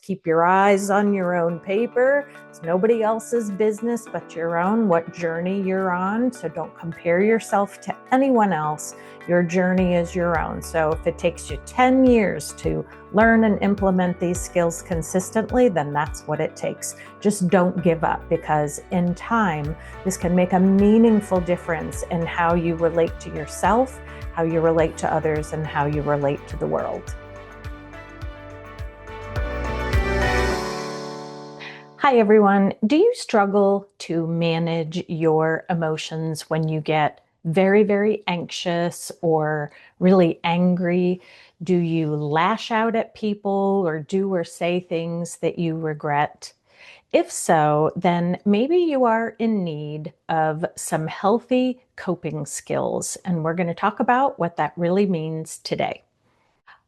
keep your eyes on your own paper. It's nobody else's business but your own, what journey you're on. So don't compare yourself to anyone else. Your journey is your own. So if it takes you 10 years to learn and implement these skills consistently, then that's what it takes. Just don't give up, because in time, this can make a meaningful difference in how you relate to yourself, how you relate to others, and how you relate to the world. Hi, everyone. Do you struggle to manage your emotions when you get very, very anxious or really angry? Do you lash out at people or do or say things that you regret? If so, then maybe you are in need of some healthy coping skills, and we're going to talk about what that really means today.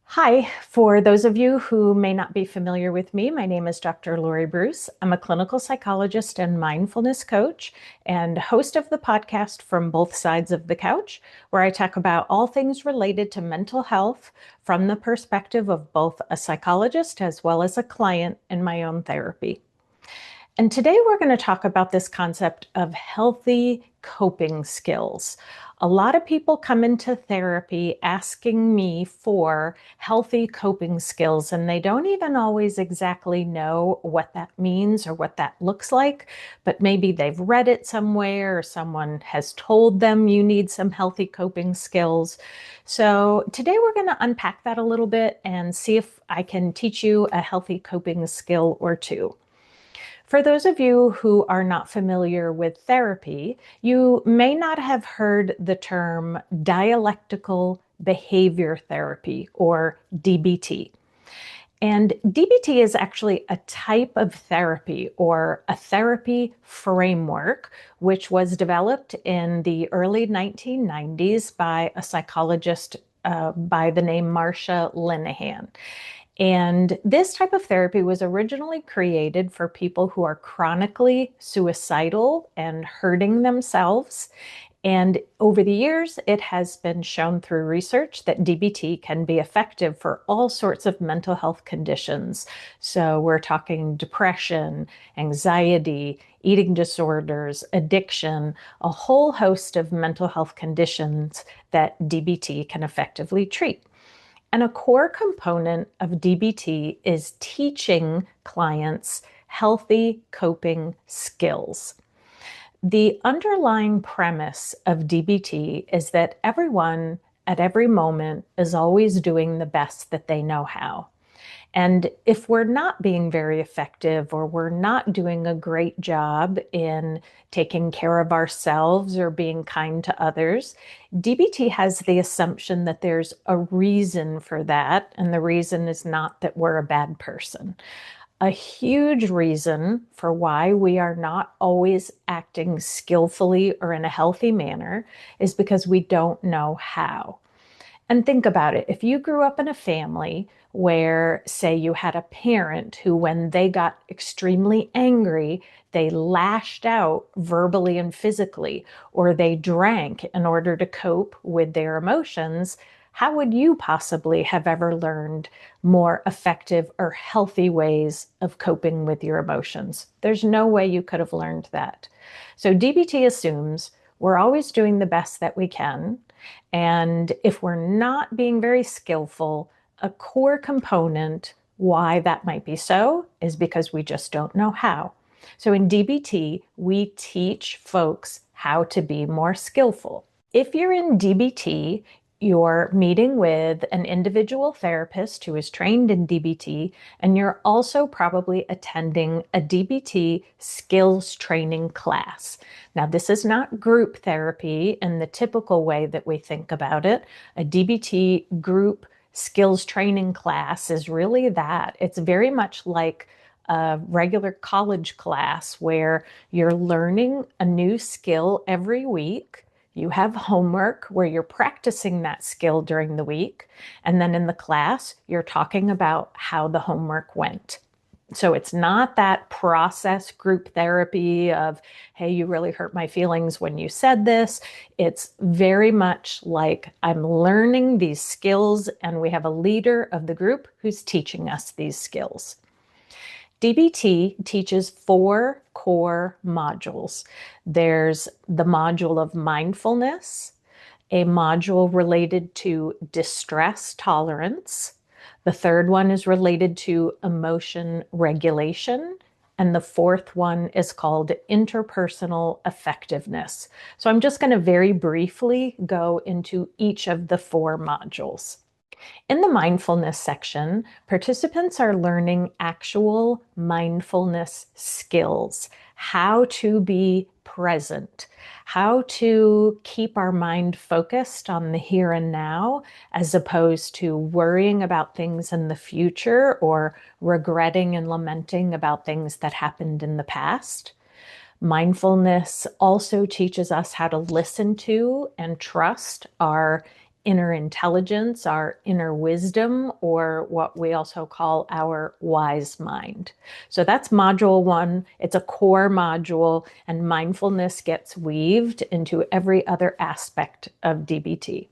Hi, for those of you who may not be familiar with me, my name is Dr. Laurie Bruce. I'm a clinical psychologist and mindfulness coach and host of the podcast From Both Sides of the Couch, where I talk about all things related to mental health from the perspective of both a psychologist as well as a client in my own therapy. And today we're going to talk about this concept of healthy coping skills. A lot of people come into therapy asking me for healthy coping skills, and they don't even always exactly know what that means or what that looks like, but maybe they've read it somewhere or someone has told them you need some healthy coping skills. So today we're going to unpack that a little bit and see if I can teach you a healthy coping skill or two. For those of you who are not familiar with therapy, you may not have heard the term dialectical behavior therapy, or DBT. And DBT is actually a type of therapy or a therapy framework, which was developed in the early 1990s by a psychologist by the name Marsha Linehan. And this type of therapy was originally created for people who are chronically suicidal and hurting themselves. And over the years, it has been shown through research that DBT can be effective for all sorts of mental health conditions. So we're talking depression, anxiety, eating disorders, addiction, a whole host of mental health conditions that DBT can effectively treat. And a core component of DBT is teaching clients healthy coping skills. The underlying premise of DBT is that everyone at every moment is always doing the best that they know how. And if we're not being very effective or we're not doing a great job in taking care of ourselves or being kind to others, DBT has the assumption that there's a reason for that, and the reason is not that we're a bad person. A huge reason for why we are not always acting skillfully or in a healthy manner is because we don't know how. And think about it. If you grew up in a family where, say, you had a parent who, when they got extremely angry, they lashed out verbally and physically, or they drank in order to cope with their emotions, how would you possibly have ever learned more effective or healthy ways of coping with your emotions? There's no way you could have learned that. So DBT assumes we're always doing the best that we can. And if we're not being very skillful, a core component why that might be so is because we just don't know how. So in DBT, we teach folks how to be more skillful. If you're in DBT, you're meeting with an individual therapist who is trained in DBT, and you're also probably attending a DBT skills training class. Now, this is not group therapy in the typical way that we think about it. A DBT group skills training class is really that. It's very much like a regular college class where you're learning a new skill every week. You have homework where you're practicing that skill during the week. And then in the class, you're talking about how the homework went. So it's not that process group therapy of, hey, you really hurt my feelings when you said this. It's very much like I'm learning these skills and we have a leader of the group who's teaching us these skills. DBT teaches 4 core modules. There's the module of mindfulness, a module related to distress tolerance. The third one is related to emotion regulation. And the fourth one is called interpersonal effectiveness. So I'm just going to very briefly go into each of the 4 modules. In the mindfulness section, participants are learning actual mindfulness skills, how to be present, how to keep our mind focused on the here and now, as opposed to worrying about things in the future or regretting and lamenting about things that happened in the past. Mindfulness also teaches us how to listen to and trust our inner intelligence, our inner wisdom, or what we also call our wise mind. So that's module 1. It's a core module, and mindfulness gets weaved into every other aspect of DBT.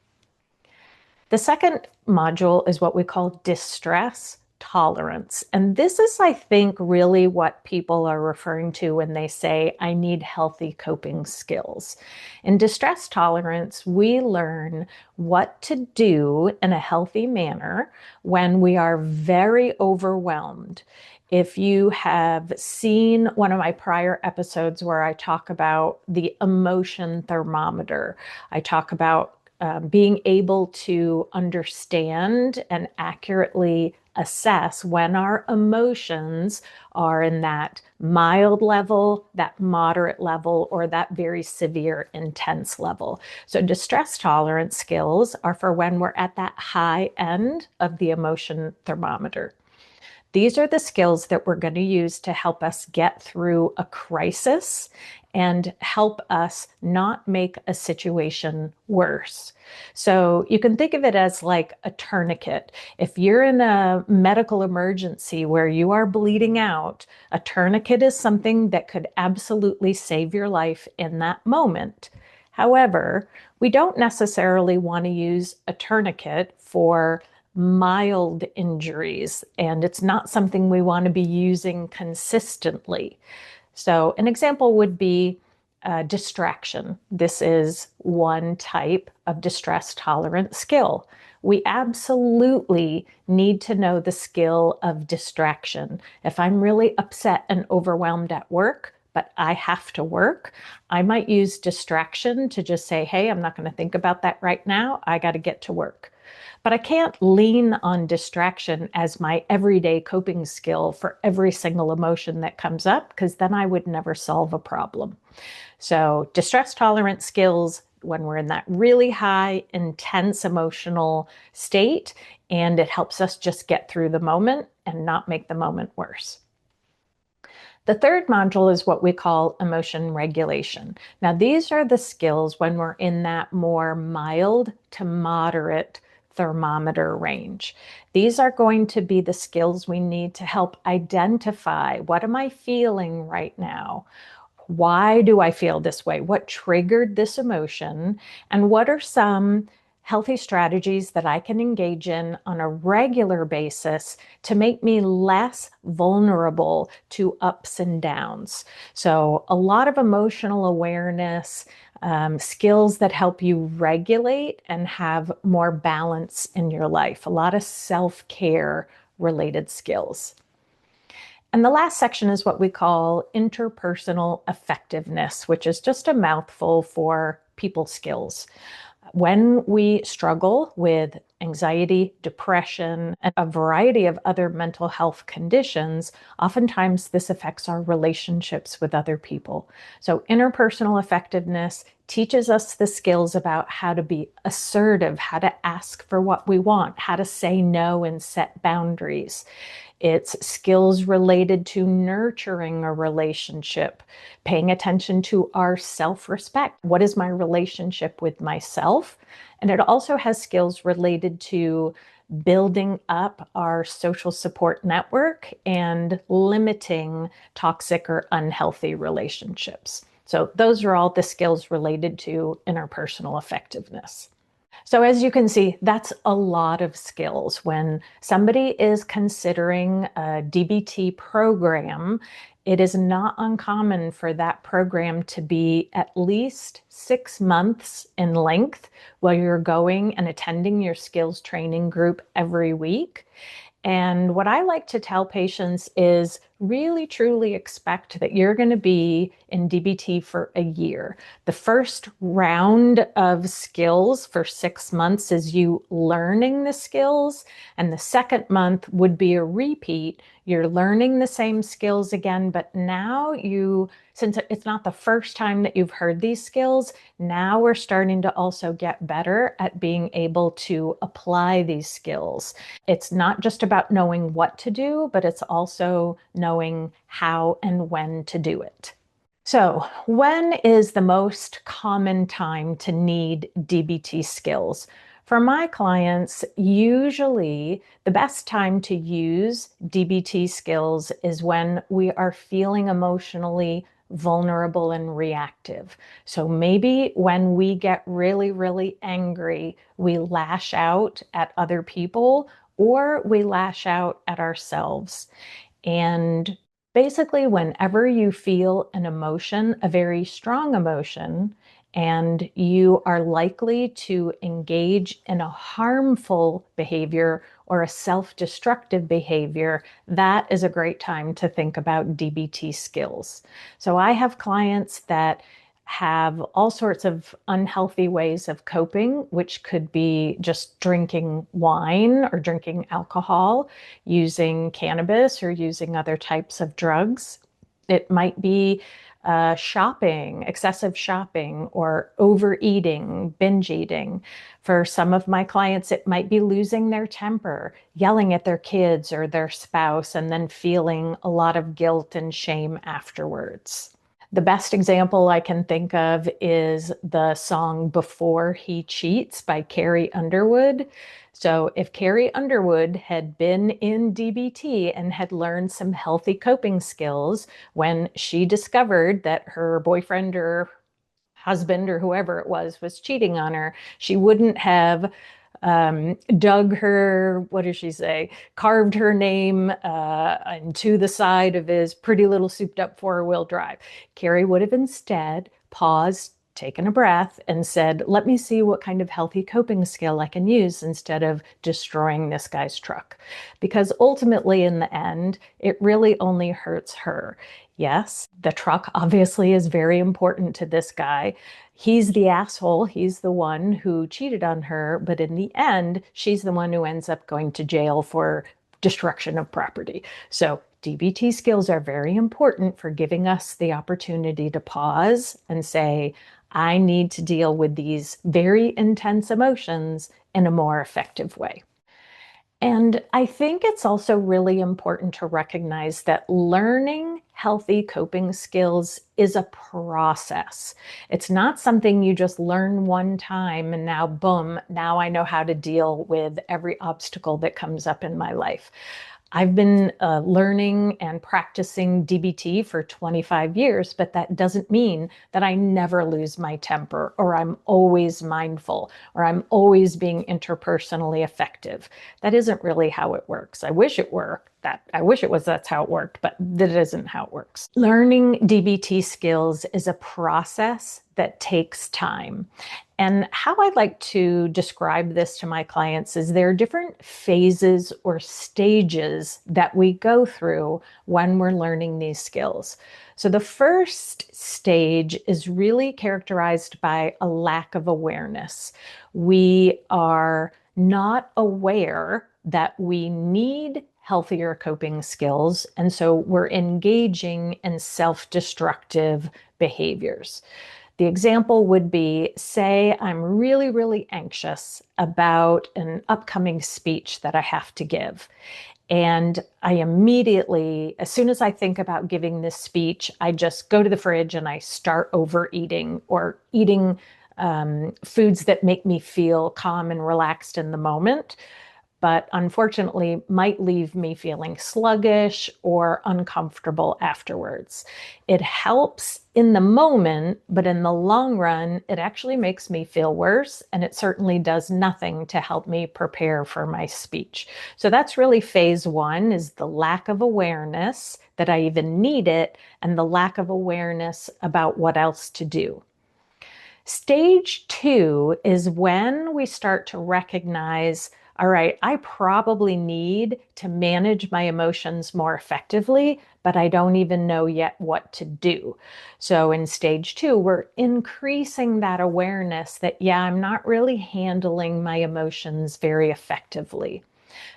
The second module is what we call distress tolerance. And this is, I think, really what people are referring to when they say, I need healthy coping skills. In distress tolerance, we learn what to do in a healthy manner when we are very overwhelmed. If you have seen one of my prior episodes where I talk about the emotion thermometer, I talk about being able to understand and accurately assess when our emotions are in that mild level, that moderate level, or that very severe, intense level. So distress tolerance skills are for when we're at that high end of the emotion thermometer. These are the skills that we're going to use to help us get through a crisis and help us not make a situation worse. So you can think of it as like a tourniquet. If you're in a medical emergency where you are bleeding out, a tourniquet is something that could absolutely save your life in that moment. However, we don't necessarily want to use a tourniquet for mild injuries, and it's not something we want to be using consistently. So an example would be distraction. This is one type of distress tolerant skill. We absolutely need to know the skill of distraction. If I'm really upset and overwhelmed at work, but I have to work, I might use distraction to just say, hey, I'm not going to think about that right now. I got to get to work. But I can't lean on distraction as my everyday coping skill for every single emotion that comes up, because then I would never solve a problem. So distress tolerant skills when we're in that really high, intense emotional state, and it helps us just get through the moment and not make the moment worse. The third module is what we call emotion regulation. Now, these are the skills when we're in that more mild to moderate thermometer range. These are going to be the skills we need to help identify, what am I feeling right now? Why do I feel this way? What triggered this emotion? And what are some healthy strategies that I can engage in on a regular basis to make me less vulnerable to ups and downs? So a lot of emotional awareness, skills that help you regulate and have more balance in your life. A lot of self-care related skills. And the last section is what we call interpersonal effectiveness, which is just a mouthful for people skills. When we struggle with anxiety, depression, and a variety of other mental health conditions, oftentimes this affects our relationships with other people. So interpersonal effectiveness teaches us the skills about how to be assertive, how to ask for what we want, how to say no and set boundaries. It's skills related to nurturing a relationship, paying attention to our self-respect. What is my relationship with myself? And it also has skills related to building up our social support network and limiting toxic or unhealthy relationships. So those are all the skills related to interpersonal effectiveness. So as you can see, that's a lot of skills. When somebody is considering a DBT program, it is not uncommon for that program to be at least 6 months in length while you're going and attending your skills training group every week. And what I like to tell patients is really truly expect that you're going to be in DBT for a year. The first round of skills for 6 months is you learning the skills, and the second month would be a repeat. You're learning the same skills again, but now since it's not the first time that you've heard these skills, now we're starting to also get better at being able to apply these skills. It's not just about knowing what to do, but it's also knowing how and when to do it. So, when is the most common time to need DBT skills? For my clients, usually the best time to use DBT skills is when we are feeling emotionally vulnerable and reactive. So maybe when we get really, really angry, we lash out at other people or we lash out at ourselves. And basically, whenever you feel an emotion, a very strong emotion, and you are likely to engage in a harmful behavior or a self-destructive behavior, that is a great time to think about DBT skills. So I have clients that have all sorts of unhealthy ways of coping, which could be just drinking wine or drinking alcohol, using cannabis or using other types of drugs. It might be shopping, excessive shopping, or overeating, binge eating. For some of my clients, it might be losing their temper, yelling at their kids or their spouse, and then feeling a lot of guilt and shame afterwards. The best example I can think of is the song Before He Cheats by Carrie Underwood. So, if Carrie Underwood had been in DBT and had learned some healthy coping skills when she discovered that her boyfriend or husband or whoever it was cheating on her, she wouldn't have dug her, what does she say, carved her name into the side of his pretty little souped up four-wheel drive. Carrie would have instead paused, taken a breath, and said, let me see what kind of healthy coping skill I can use instead of destroying this guy's truck. Because ultimately, in the end, it really only hurts her. Yes, the truck obviously is very important to this guy. He's the asshole. He's the one who cheated on her. But in the end, she's the one who ends up going to jail for destruction of property. So DBT skills are very important for giving us the opportunity to pause and say, I need to deal with these very intense emotions in a more effective way. And I think it's also really important to recognize that learning healthy coping skills is a process. It's not something you just learn one time and now, boom, now I know how to deal with every obstacle that comes up in my life. I've been learning and practicing DBT for 25 years, but that doesn't mean that I never lose my temper or I'm always mindful or I'm always being interpersonally effective. That isn't really how it works. I wish it were that. I wish it was that's how it worked, but that isn't how it works. Learning DBT skills is a process that takes time. And how I like to describe this to my clients is there are different phases or stages that we go through when we're learning these skills. So the first stage is really characterized by a lack of awareness. We are not aware that we need healthier coping skills, and so we're engaging in self-destructive behaviors. The example would be, say, I'm really, really anxious about an upcoming speech that I have to give. And I immediately, as soon as I think about giving this speech, I just go to the fridge and I start overeating or eating foods that make me feel calm and relaxed in the moment. but unfortunately might leave me feeling sluggish or uncomfortable afterwards. It helps in the moment, but in the long run, it actually makes me feel worse, and it certainly does nothing to help me prepare for my speech. So that's really phase one, is the lack of awareness that I even need it, and the lack of awareness about what else to do. Stage two is when we start to recognize, all right, I probably need to manage my emotions more effectively, but I don't even know yet what to do. So in stage two, we're increasing that awareness that, yeah, I'm not really handling my emotions very effectively.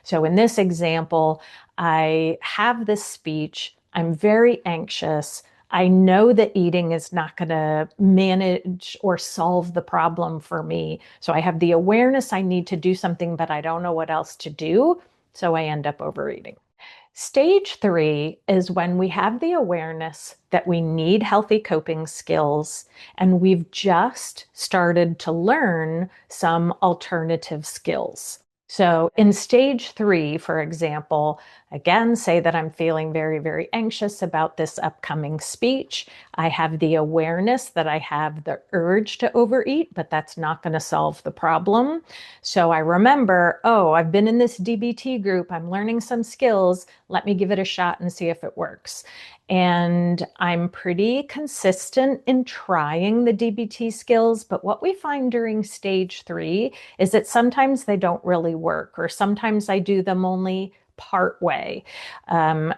So in this example, I have this speech. I'm very anxious. I know that eating is not going to manage or solve the problem for me. So I have the awareness I need to do something, but I don't know what else to do. So I end up overeating. Stage three is when we have the awareness that we need healthy coping skills, and we've just started to learn some alternative skills. So in stage three, for example, again, say that I'm feeling very, very anxious about this upcoming speech. I have the awareness that I have the urge to overeat, but that's not going to solve the problem. So I remember, oh, I've been in this DBT group. I'm learning some skills. Let me give it a shot and see if it works. And I'm pretty consistent in trying the DBT skills, but what we find during stage three is that sometimes they don't really work, or sometimes I do them only part way.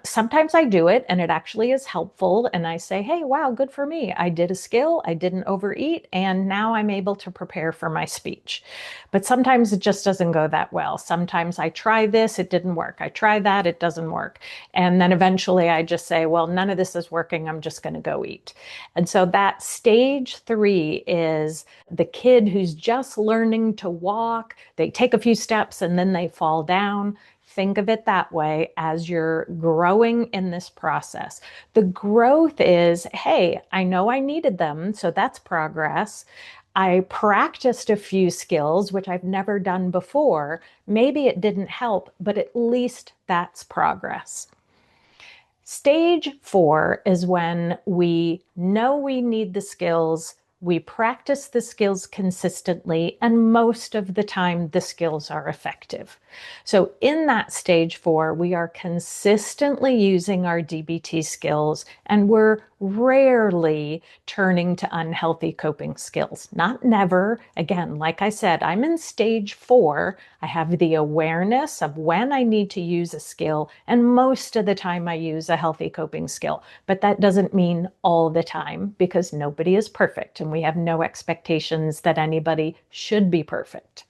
Sometimes I do it and it actually is helpful, and I say, hey, wow, good for me. I did a skill, I didn't overeat, and now I'm able to prepare for my speech. But sometimes it just doesn't go that well. Sometimes I try this, it didn't work. I try that, it doesn't work. And then eventually I just say, well, none of this is working. I'm just going to go eat. And so that stage three is the kid who's just learning to walk. They take a few steps and then they fall down. Think of it that way as you're growing in this process. The growth is, hey, I know I needed them, so that's progress. I practiced a few skills, which I've never done before. Maybe it didn't help, but at least that's progress. Stage four is when we know we need the skills, we practice the skills consistently, and most of the time the skills are effective. So in that stage four, we are consistently using our DBT skills, and we're rarely turning to unhealthy coping skills. Not never. Again, like I said, I'm in stage four. I have the awareness of when I need to use a skill, and most of the time I use a healthy coping skill. But that doesn't mean all the time, because nobody is perfect, and we have no expectations that anybody should be perfect.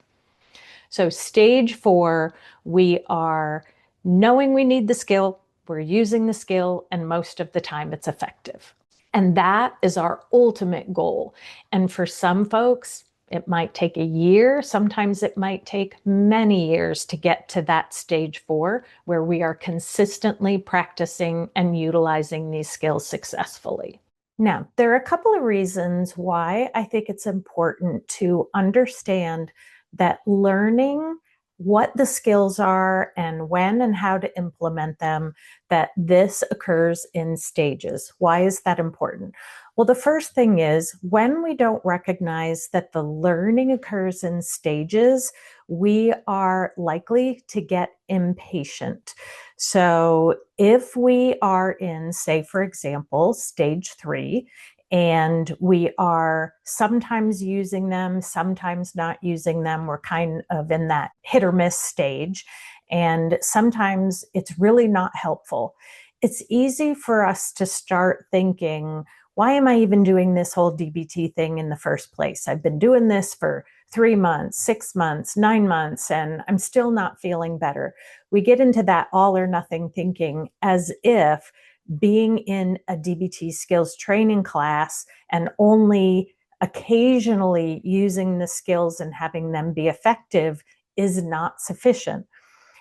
So stage four, we are knowing we need the skill, we're using the skill, and most of the time it's effective. And that is our ultimate goal. And for some folks, it might take a year. Sometimes it might take many years to get to that stage four, where we are consistently practicing and utilizing these skills successfully. Now, there are a couple of reasons why I think it's important to understand that learning what the skills are and when and how to implement them, that this occurs in stages. Why is that important? Well, the first thing is, when we don't recognize that the learning occurs in stages, we are likely to get impatient. So if we are in, say, for example, stage three, and we are sometimes using them, sometimes not using them, we're kind of in that hit or miss stage, and sometimes it's really not helpful. It's easy for us to start thinking, why am I even doing this whole DBT thing in the first place? I've been doing this for 3 months, 6 months, 9 months, and I'm still not feeling better. We get into that all or nothing thinking, as if being in a DBT skills training class and only occasionally using the skills and having them be effective is not sufficient.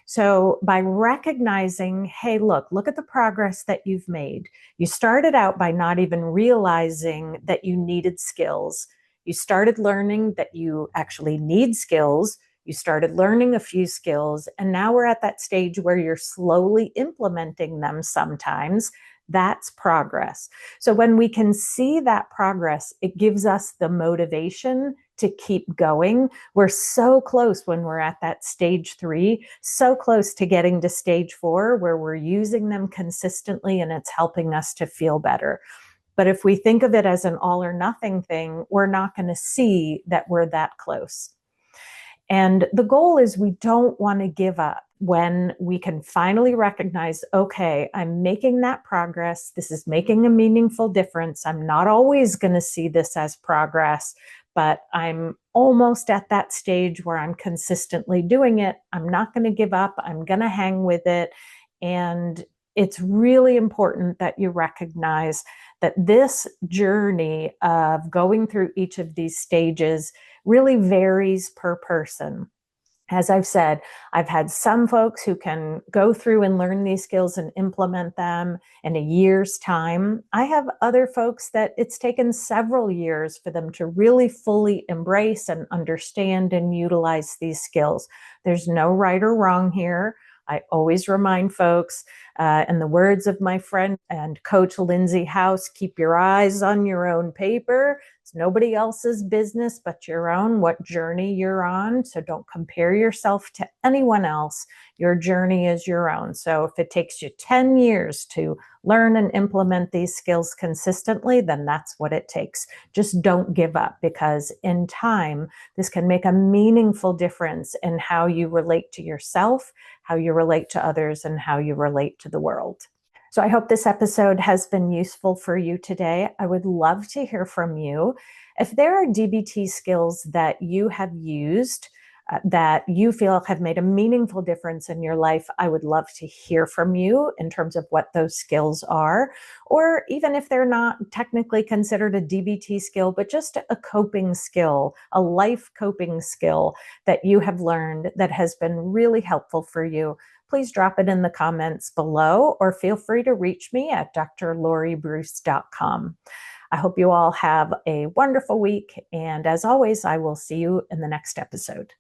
So by recognizing, hey, look at the progress that you've made. You started out by not even realizing that you needed skills. You started learning that you actually need skills. you started learning a few skills, and now we're at that stage where you're slowly implementing them sometimes. That's progress. So when we can see that progress, it gives us the motivation to keep going. We're so close when we're at that stage 3, so close to getting to stage 4, where we're using them consistently and it's helping us to feel better. But if we think of it as an all or nothing thing, we're not going to see that we're that close. And the goal is we don't want to give up when we can finally recognize, okay, I'm making that progress. This is making a meaningful difference. I'm not always going to see this as progress, but I'm almost at that stage where I'm consistently doing it. I'm not going to give up. I'm going to hang with it. And it's really important that you recognize that this journey of going through each of these stages really varies per person. As I've said, I've had some folks who can go through and learn these skills and implement them in a year's time. I have other folks that it's taken several years for them to really fully embrace and understand and utilize these skills. There's no right or wrong here. I always remind folks, in the words of my friend and coach Lindsay House, keep your eyes on your own paper. It's nobody else's business but your own, what journey you're on. So don't compare yourself to anyone else. Your journey is your own. So if it takes you 10 years to learn and implement these skills consistently, then that's what it takes. Just don't give up, because in time, this can make a meaningful difference in how you relate to yourself, how you relate to others, and how you relate to the world. So I hope this episode has been useful for you today. I would love to hear from you. If there are DBT skills that you have used that you feel have made a meaningful difference in your life, I would love to hear from you in terms of what those skills are. Or even if they're not technically considered a DBT skill, but just a coping skill, a life coping skill that you have learned that has been really helpful for you, please drop it in the comments below, or feel free to reach me at drlauriebruce.com. I hope you all have a wonderful week. And as always, I will see you in the next episode.